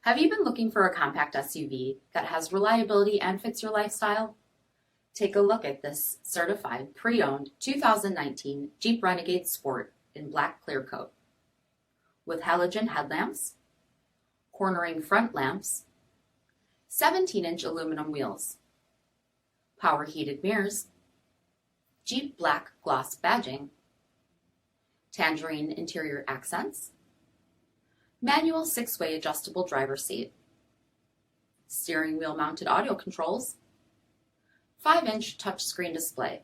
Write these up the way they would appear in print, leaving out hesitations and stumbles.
Have you been looking for a compact SUV that has reliability and fits your lifestyle? Take a look at this certified pre-owned 2019 Jeep Renegade Sport in black clear coat. With halogen headlamps, cornering front lamps, 17-inch aluminum wheels, power heated mirrors, Jeep black gloss badging, tangerine interior accents, manual 6-way adjustable driver's seat, steering wheel mounted audio controls, 5-inch touchscreen display,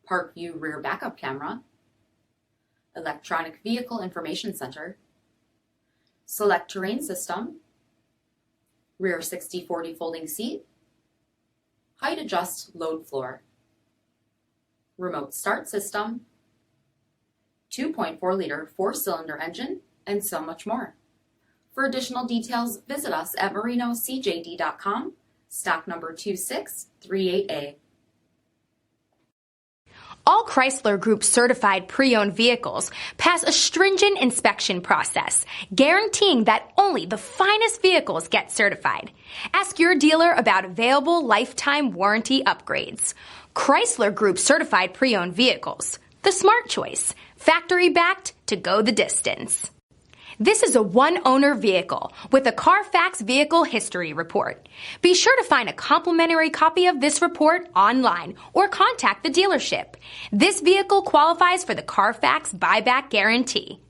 park view rear backup camera, electronic vehicle information center, SELEC-TERRAIN system, rear 60/40 folding seat, height adjust load floor, remote start system, 2.4-liter 4-cylinder engine, and so much more. For additional details, visit us at marinocjd.com, stock number 2638A. All Chrysler Group certified pre-owned vehicles pass a stringent inspection process, guaranteeing that only the finest vehicles get certified. Ask your dealer about available lifetime warranty upgrades. Chrysler Group certified pre-owned vehicles, the smart choice, factory backed to go the distance. This is a one-owner vehicle with a CARFAX vehicle history report. Be sure to find a complimentary copy of this report online or contact the dealership. This vehicle qualifies for the CARFAX buyback guarantee.